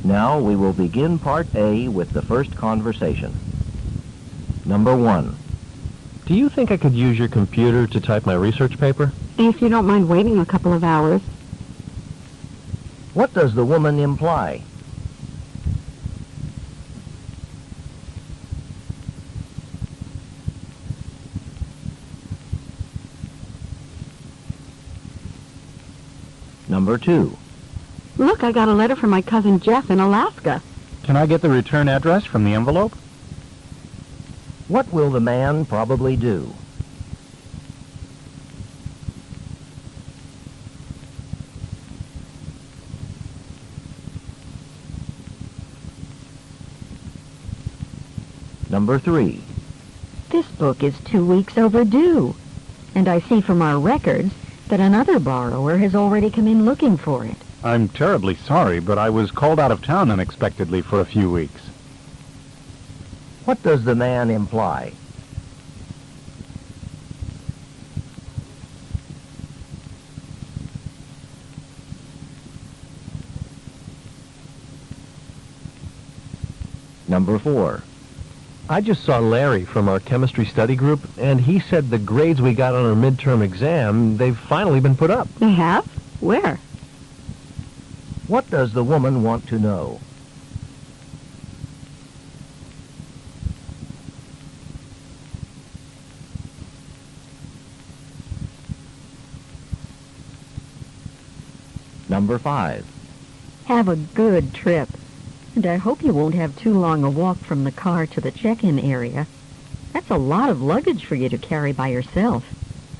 Now we will begin Part A with the first conversation. Number 1. Do you think I could use your computer to type my research paper? If you don't mind waiting a couple of hours. What does the woman imply? Number 2. Look, I got a letter from my cousin Jeff in Alaska. Can I get the return address from the envelope? What will the man probably do? Number 3. This book is 2 weeks overdue. And I see from our records that another borrower has already come in looking for it. I'm terribly sorry, but I was called out of town unexpectedly for a few weeks. What does the man imply? Number 4. I just saw Larry from our chemistry study group, and he said the grades we got on our midterm exam, they've finally been put up. They have? Where? What does the woman want to know? Number 5. Have a good trip. And I hope you won't have too long a walk from the car to the check-in area. That's a lot of luggage for you to carry by yourself.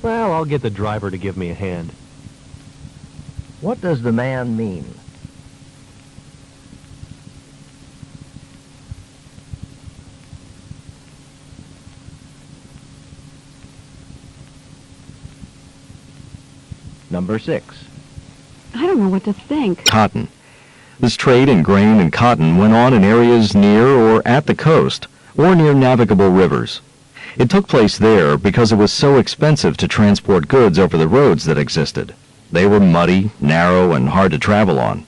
Well, I'll get the driver to give me a hand. What does the man mean? Number 6. I don't know what to think. Cotton. This trade in grain and cotton went on in areas near or at the coast, or near navigable rivers. It took place there because it was so expensive to transport goods over the roads that existed. They were muddy, narrow, and hard to travel on.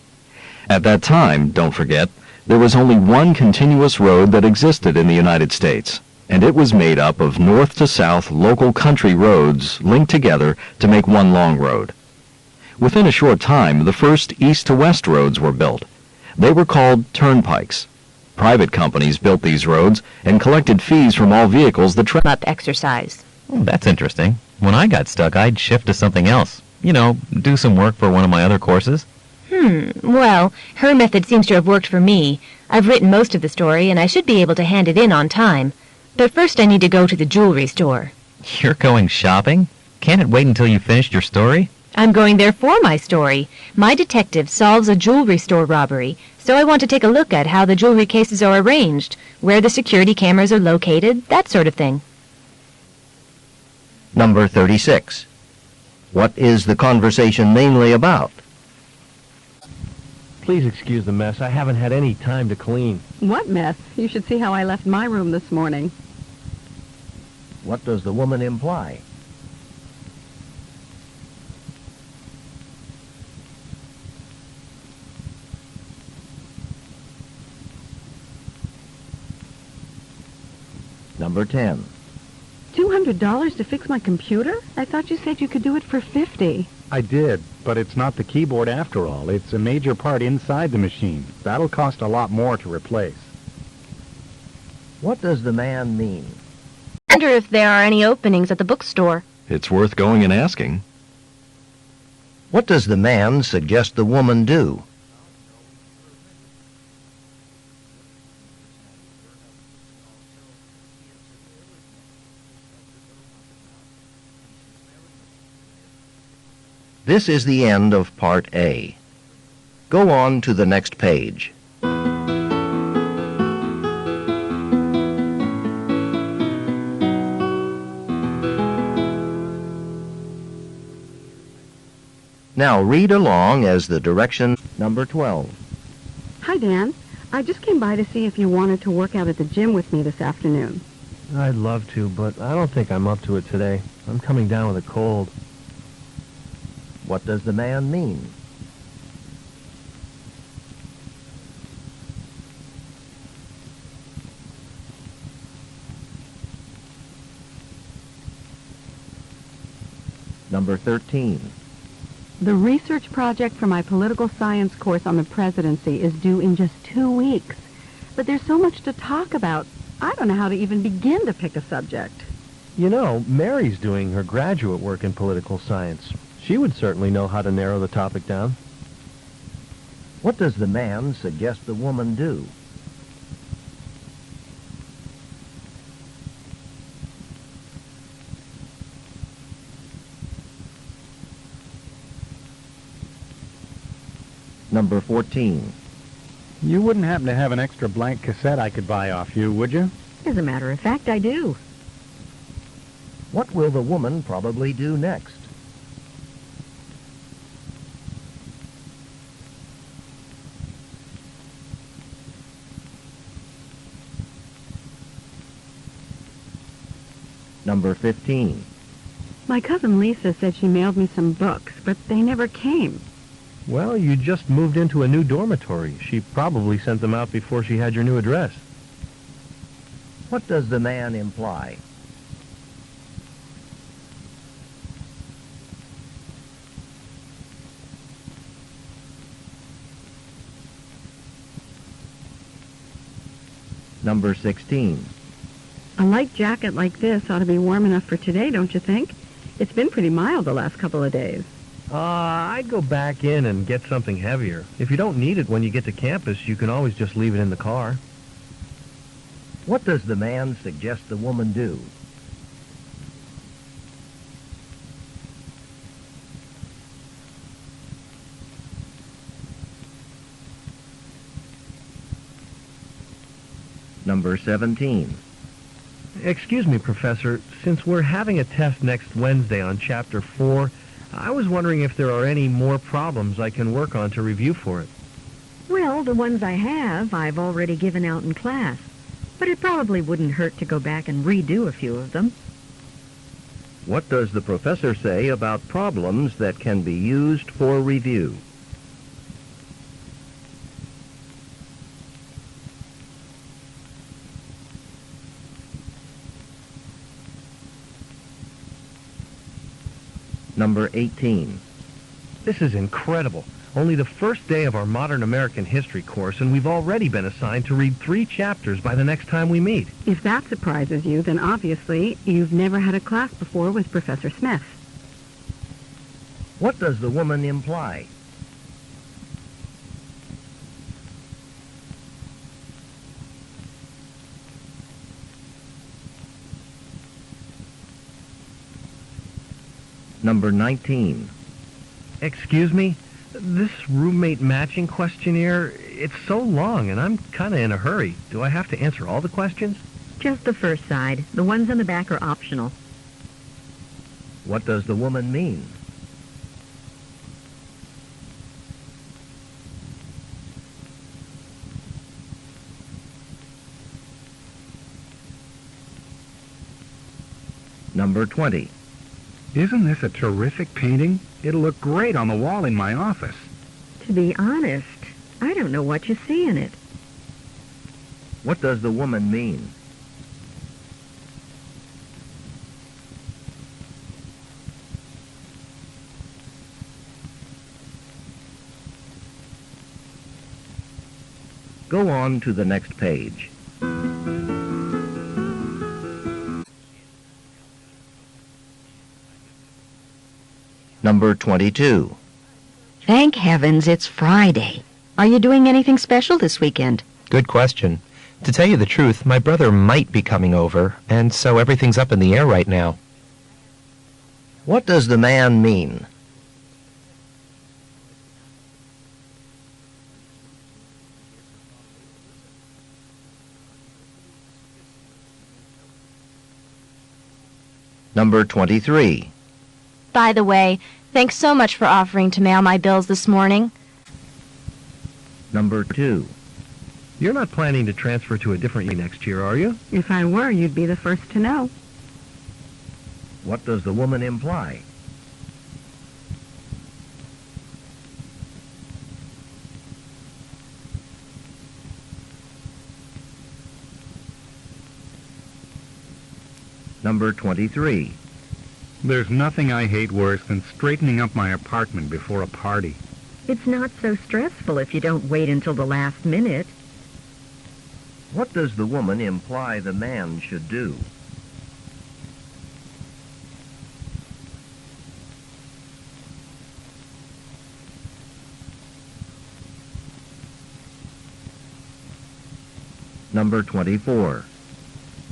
At that time, don't forget, there was only one continuous road that existed in the United States, and it was made up of north to south local country roads linked together to make one long road. Within a short time, the first east to west roads were built. They were called turnpikes. Private companies built these roads and collected fees from all vehicles that traveled. Up exercise. Oh, that's interesting. When I got stuck, I'd shift to something else. You know, do some work for one of my other courses. Well, her method seems to have worked for me. I've written most of the story, and I should be able to hand it in on time. But first I need to go to the jewelry store. You're going shopping? Can't it wait until you've finished your story? I'm going there for my story. My detective solves a jewelry store robbery, so I want to take a look at how the jewelry cases are arranged, where the security cameras are located, that sort of thing. Number 36. What is the conversation mainly about? Please excuse the mess. I haven't had any time to clean. What mess? You should see how I left my room this morning. What does the woman imply? Number 10. $200 to fix my computer? I thought you said you could do it for $50. I did, but it's not the keyboard after all. It's a major part inside the machine. That'll cost a lot more to replace. What does the man mean? I wonder if there are any openings at the bookstore. It's worth going and asking. What does the man suggest the woman do? This is the end of Part A. Go on to the next page. Now read along as the direction. Number 12. Hi, Dan. I just came by to see if you wanted to work out at the gym with me this afternoon. I'd love to, but I don't think I'm up to it today. I'm coming down with a cold. What does the man mean? Number 13. The research project for my political science course on the presidency is due in just 2 weeks. But there's so much to talk about. I don't know how to even begin to pick a subject. You know, Mary's doing her graduate work in political science. She would certainly know how to narrow the topic down. What does the man suggest the woman do? Number 14. You wouldn't happen to have an extra blank cassette I could buy off you, would you? As a matter of fact, I do. What will the woman probably do next? Number 15. My cousin Lisa said she mailed me some books, but they never came. Well, you just moved into a new dormitory. She probably sent them out before she had your new address. What does the man imply? Number 16. A light jacket like this ought to be warm enough for today, don't you think? It's been pretty mild the last couple of days. I'd go back in and get something heavier. If you don't need it when you get to campus, you can always just leave it in the car. What does the man suggest the woman do? Number 17. Excuse me, Professor. Since we're having a test next Wednesday on Chapter 4, I was wondering if there are any more problems I can work on to review for it. Well, the ones I have, I've already given out in class. But it probably wouldn't hurt to go back and redo a few of them. What does the professor say about problems that can be used for review? Number 18. This is incredible. Only the first day of our modern American history course, and we've already been assigned to read 3 chapters by the next time we meet. If that surprises you, then obviously you've never had a class before with Professor Smith. What does the woman imply? Number 19. Excuse me? This roommate matching questionnaire, it's so long, and I'm kind of in a hurry. Do I have to answer all the questions? Just the first side. The ones on the back are optional. What does the woman mean? Number 20. Isn't this a terrific painting? It'll look great on the wall in my office. To be honest, I don't know what you see in it. What does the woman mean? Go on to the next page. Number 22. Thank heavens it's Friday. Are you doing anything special this weekend? Good question. To tell you the truth, my brother might be coming over, and so everything's up in the air right now. What does the man mean? Number 23. By the way, thanks so much for offering to mail my bills this morning. Number 2. You're not planning to transfer to a different uni next year, are you? If I were, you'd be the first to know. What does the woman imply? Number 23. There's nothing I hate worse than straightening up my apartment before a party. It's not so stressful if you don't wait until the last minute. What does the woman imply the man should do? Number 24.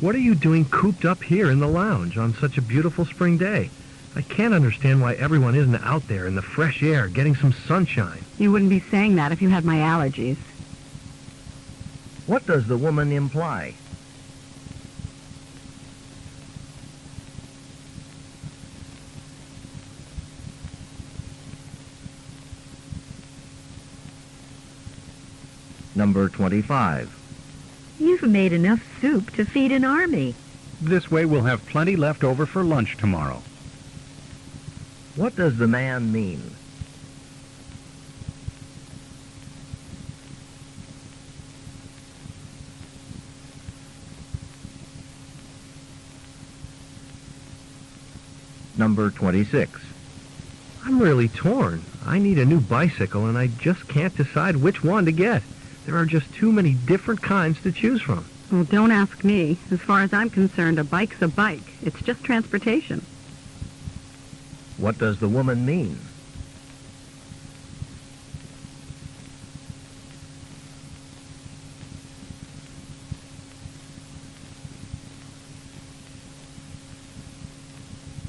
What are you doing cooped up here in the lounge on such a beautiful spring day? I can't understand why everyone isn't out there in the fresh air getting some sunshine. You wouldn't be saying that if you had my allergies. What does the woman imply? Number 25. You've made enough soup to feed an army. This way we'll have plenty left over for lunch tomorrow. What does the man mean? Number 26. I'm really torn. I need a new bicycle, and I just can't decide which one to get. There are just too many different kinds to choose from. Well, don't ask me. As far as I'm concerned, a bike's a bike. It's just transportation. What does the woman mean?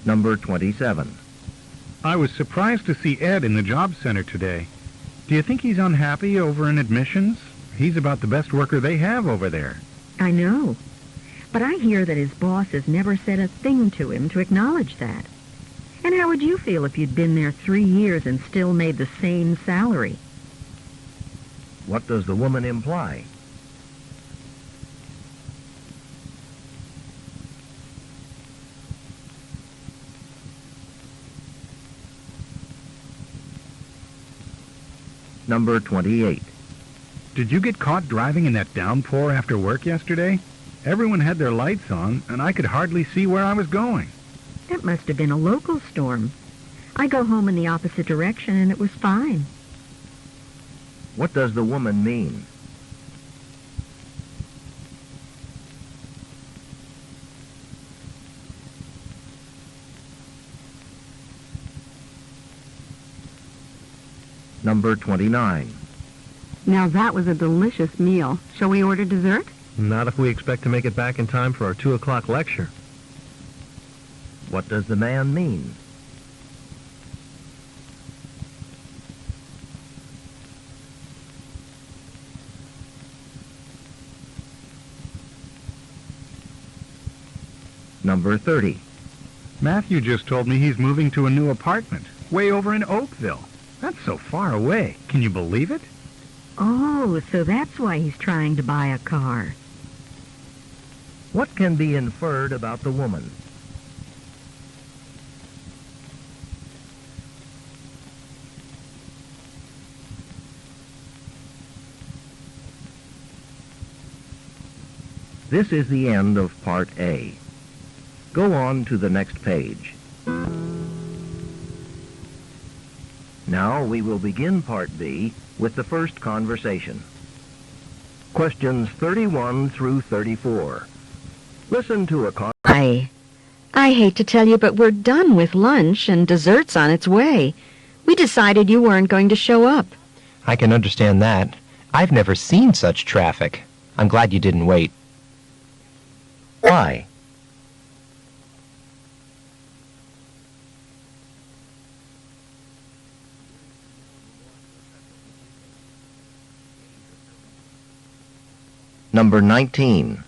Number 27. I was surprised to see Ed in the job center today. Do you think he's unhappy over in admissions? He's about the best worker they have over there. I know. But I hear that his boss has never said a thing to him to acknowledge that. And how would you feel if you'd been there 3 years and still made the same salary? What does the woman imply? Number 28. Did you get caught driving in that downpour after work yesterday? Everyone had their lights on, and I could hardly see where I was going. That must have been a local storm. I go home in the opposite direction and it was fine. What does the woman mean? Number 29. Now that was a delicious meal. Shall we order dessert? Not if we expect to make it back in time for our 2 o'clock lecture. What does the man mean? Number 30. Matthew just told me he's moving to a new apartment, way over in Oakville. That's so far away. Can you believe it? Oh, so that's why he's trying to buy a car. What can be inferred about the woman? This is the end of Part A. Go on to the next page. Now we will begin Part B with the first conversation. Questions 31 through 34. Listen to a I hate to tell you, but we're done with lunch and dessert's on its way. We decided you weren't going to show up. I can understand that. I've never seen such traffic. I'm glad you didn't wait. Why? Number 19.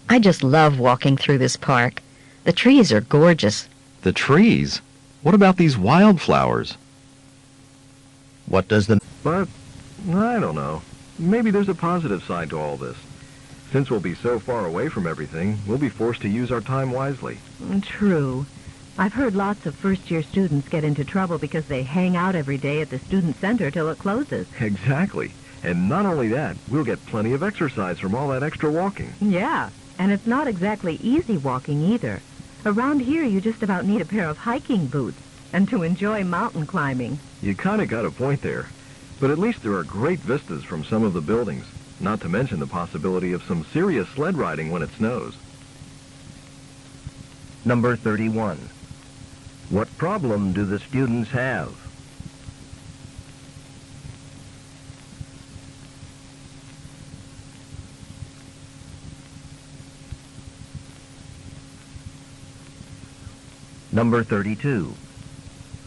I just love walking through this park. The trees are gorgeous. The trees? What about these wildflowers? What does the... But, I don't know. Maybe there's a positive side to all this. Since we'll be so far away from everything, we'll be forced to use our time wisely. True. I've heard lots of first-year students get into trouble because they hang out every day at the student center till it closes. Exactly. And not only that, we'll get plenty of exercise from all that extra walking. Yeah, and it's not exactly easy walking either. Around here, you just about need a pair of hiking boots and to enjoy mountain climbing. You kind of got a point there. But at least there are great vistas from some of the buildings, not to mention the possibility of some serious sled riding when it snows. Number 31. What problem do the students have? Number 32.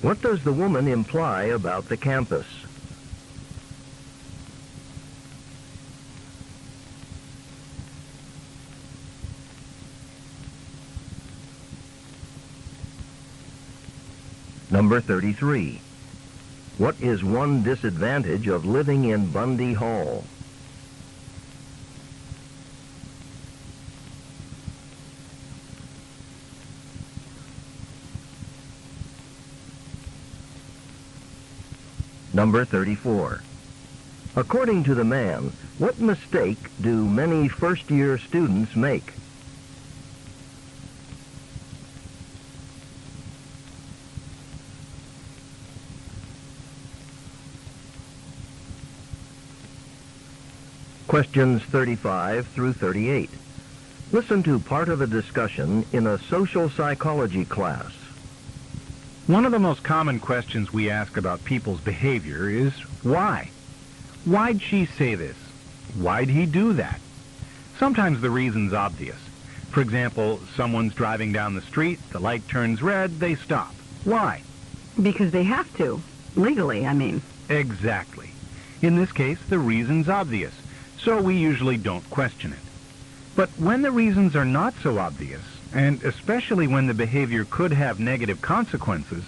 What does the woman imply about the campus? Number 33. What is one disadvantage of living in Bundy Hall? Number 34. According to the man, what mistake do many first-year students make? Questions 35 through 38. Listen to part of a discussion in a social psychology class. One of the most common questions we ask about people's behavior is why? Why'd she say this? Why'd he do that? Sometimes the reason's obvious. For example, someone's driving down the street, the light turns red, they stop. Why? Because they have to. Legally, I mean. Exactly. In this case, the reason's obvious, so we usually don't question it. But when the reasons are not so obvious, and especially when the behavior could have negative consequences,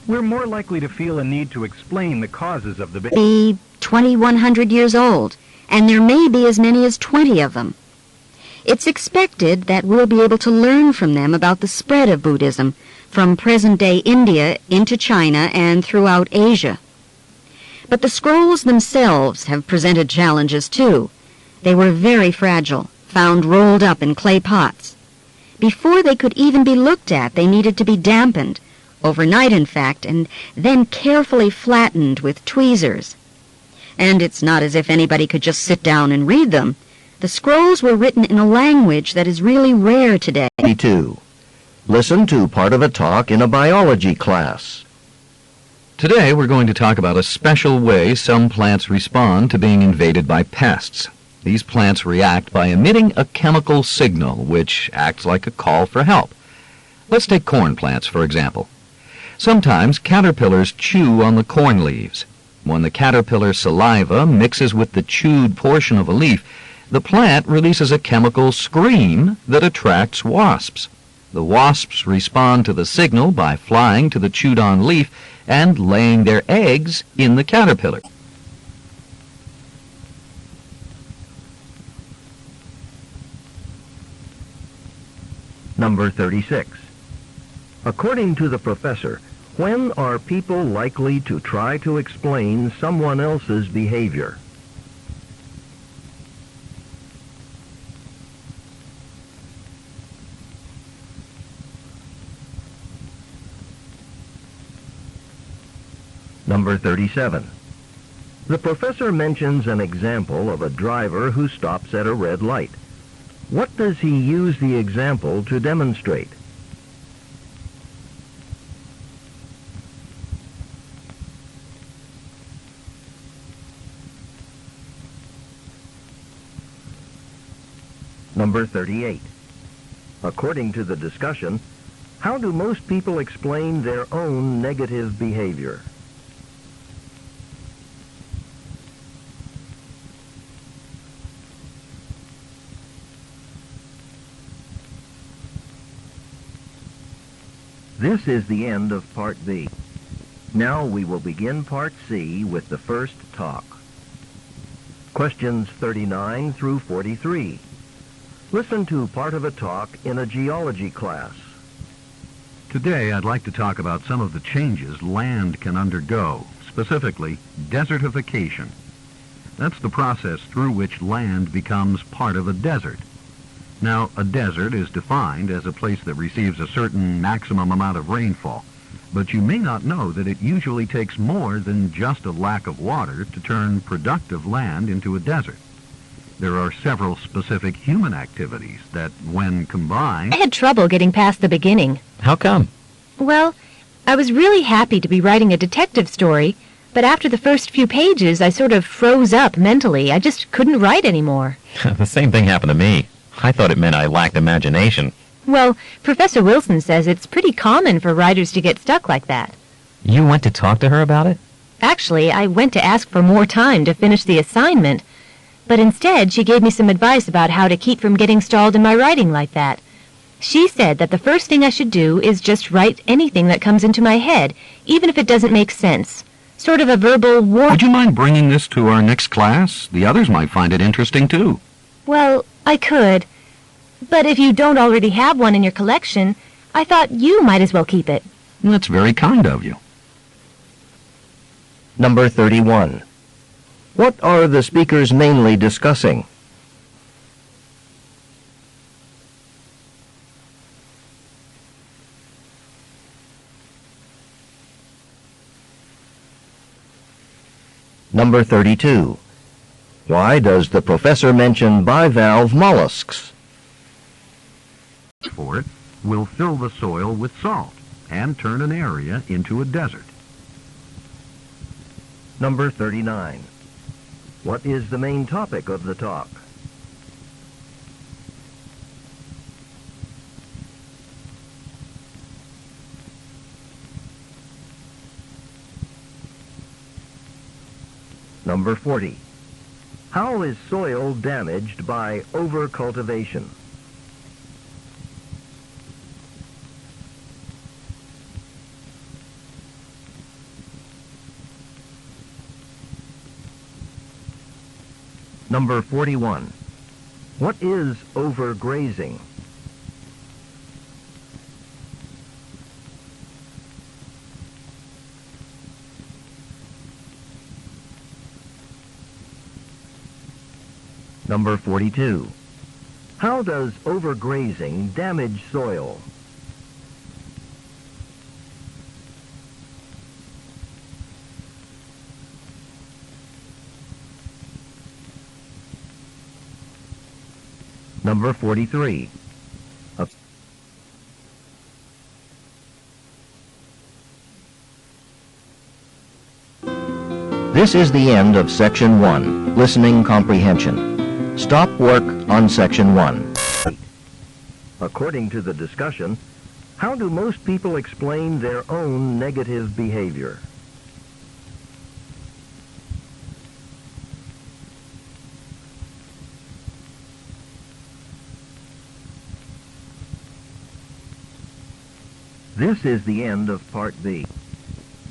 we're more likely to feel a need to explain the causes of the behavior. Be 2,100 years old, and there may be as many as 20 of them. It's expected that we'll be able to learn from them about the spread of Buddhism from present-day India into China and throughout Asia. But the scrolls themselves have presented challenges, too. They were very fragile, found rolled up in clay pots. Before they could even be looked at, they needed to be dampened, overnight in fact, and then carefully flattened with tweezers. And it's not as if anybody could just sit down and read them. The scrolls were written in a language that is really rare today. 32. Listen to part of a talk in a biology class. Today we're going to talk about a special way some plants respond to being invaded by pests. These plants react by emitting a chemical signal, which acts like a call for help. Let's take corn plants, for example. Sometimes caterpillars chew on the corn leaves. When the caterpillar saliva mixes with the chewed portion of a leaf, the plant releases a chemical scream that attracts wasps. The wasps respond to the signal by flying to the chewed-on leaf and laying their eggs in the caterpillar. Number 36. According to the professor, when are people likely to try to explain someone else's behavior? Number 37. The professor mentions an example of a driver who stops at a red light. What does he use the example to demonstrate? Number 38. According to the discussion, how do most people explain their own negative behavior? This is the end of Part B. Now we will begin Part C with the first talk. Questions 39 through 43. Listen to part of a talk in a geology class. Today, I'd like to talk about some of the changes land can undergo, specifically desertification. That's the process through which land becomes part of a desert. Now, a desert is defined as a place that receives a certain maximum amount of rainfall, but you may not know that it usually takes more than just a lack of water to turn productive land into a desert. There are several specific human activities that, when combined... I had trouble getting past the beginning. How come? Well, I was really happy to be writing a detective story, but after the first few pages, I sort of froze up mentally. I just couldn't write anymore. The same thing happened to me. I thought it meant I lacked imagination. Well, Professor Wilson says it's pretty common for writers to get stuck like that. You went to talk to her about it? Actually, I went to ask for more time to finish the assignment, but instead she gave me some advice about how to keep from getting stalled in my writing like that. She said that the first thing I should do is just write anything that comes into my head, even if it doesn't make sense. Sort of a verbal war... Would you mind bringing this to our next class? The others might find it interesting, too. Well, I could. But if you don't already have one in your collection, I thought you might as well keep it. That's very kind of you. Number 31. What are the speakers mainly discussing? Number 32. Why does the professor mention bivalve mollusks? For it will fill the soil with salt and turn an area into a desert. Number 39. What is the main topic of the talk? Number 40. How is soil damaged by overcultivation? Number 41. What is overgrazing? Number 42. How does overgrazing damage soil? Number 43. This is the end of Section 1, Listening Comprehension. Stop work on Section 1. According to the discussion, how do most people explain their own negative behavior? This is the end of Part B.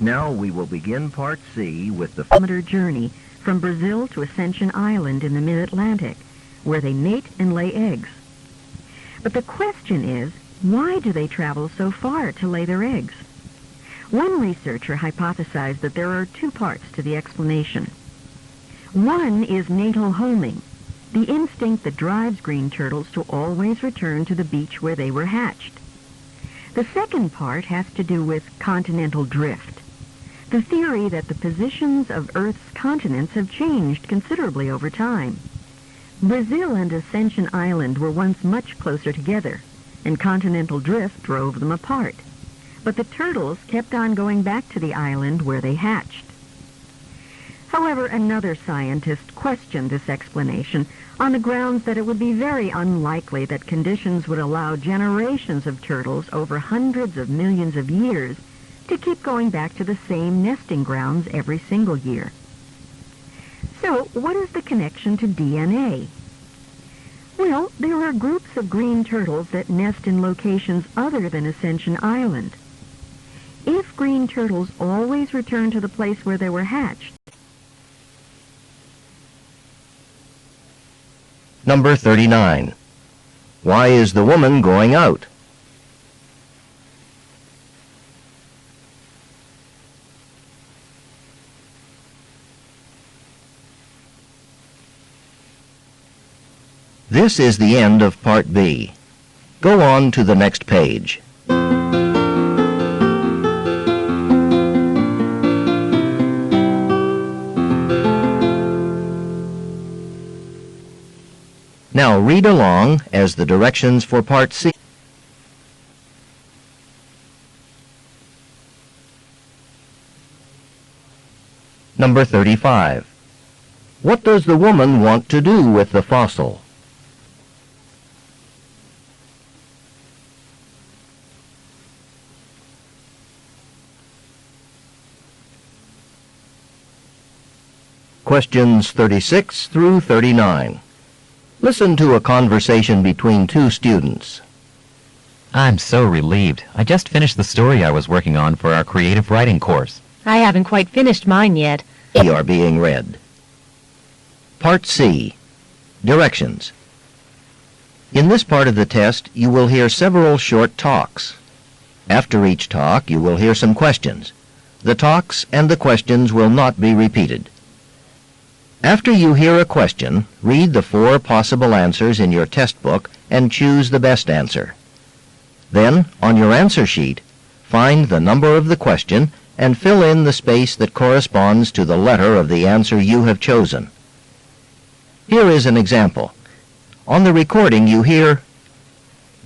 Now we will begin Part C with the kilometer journey from Brazil to Ascension Island in the mid-Atlantic, where they mate and lay eggs. But the question is, why do they travel so far to lay their eggs? One researcher hypothesized that there are two parts to the explanation. One is natal homing, the instinct that drives green turtles to always return to the beach where they were hatched. The second part has to do with continental drift, the theory that the positions of Earth's continents have changed considerably over time. Brazil and Ascension Island were once much closer together, and continental drift drove them apart. But the turtles kept on going back to the island where they hatched. However, another scientist questioned this explanation on the grounds that it would be very unlikely that conditions would allow generations of turtles over hundreds of millions of years to keep going back to the same nesting grounds every single year. So, what is the connection to DNA? Well, there are groups of green turtles that nest in locations other than Ascension Island. If green turtles always return to the place where they were hatched... Number 39. Why is the woman going out? This is the end of Part B. Go on to the next page. Now read along as the directions for Part C. Number 35. What does the woman want to do with the fossil? Questions 36 through 39. Listen to a conversation between two students. I'm so relieved. I just finished the story I was working on for our creative writing course. I haven't quite finished mine yet. They are being read. Part C. Directions. In this part of the test, you will hear several short talks. After each talk, you will hear some questions. The talks and the questions will not be repeated. After you hear a question, read the 4 possible answers in your test book and choose the best answer. Then, on your answer sheet, find the number of the question and fill in the space that corresponds to the letter of the answer you have chosen. Here is an example. On the recording you hear,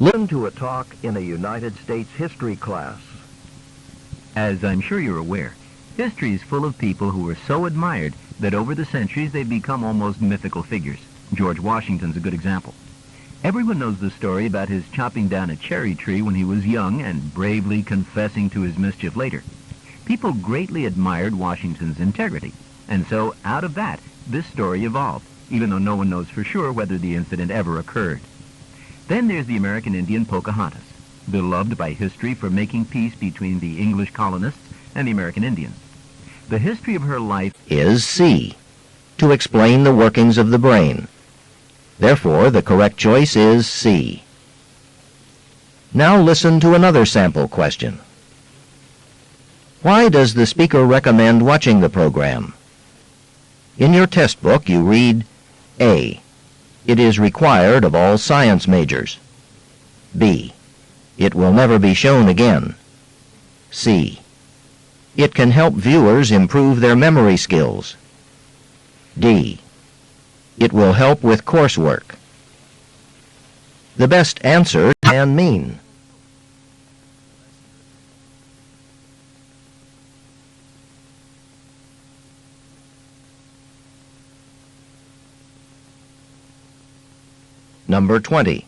"Listen to a talk in a United States history class." As I'm sure you're aware, history is full of people who were so admired that over the centuries they've become almost mythical figures. George Washington's a good example. Everyone knows the story about his chopping down a cherry tree when he was young and bravely confessing to his mischief later. People greatly admired Washington's integrity, and so out of that, this story evolved, even though no one knows for sure whether the incident ever occurred. Then there's the American Indian Pocahontas, beloved by history for making peace between the English colonists and the American Indians. The history of her life is C, to explain the workings of the brain. Therefore, the correct choice is C. Now listen to another sample question. Why does the speaker recommend watching the program? In your test book, you read A. It is required of all science majors. B. It will never be shown again. C. It can help viewers improve their memory skills. D. It will help with coursework. The best answer can mean. Number 20.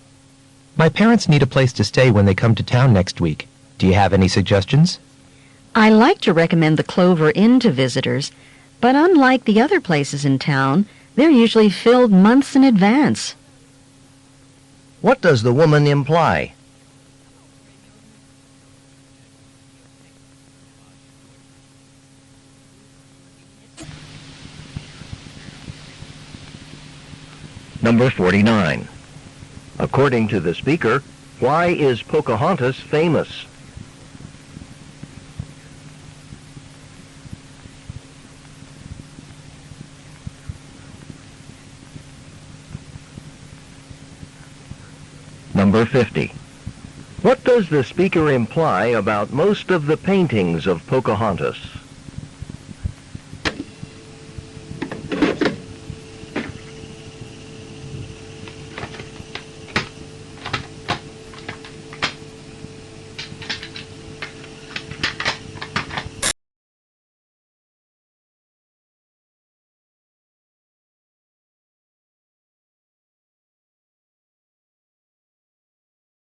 My parents need a place to stay when they come to town next week. Do you have any suggestions? I like to recommend the Clover Inn to visitors, but unlike the other places in town, they're usually filled months in advance. What does the woman imply? Number 49. According to the speaker, why is Pocahontas famous? Number 50. What does the speaker imply about most of the paintings of Pocahontas?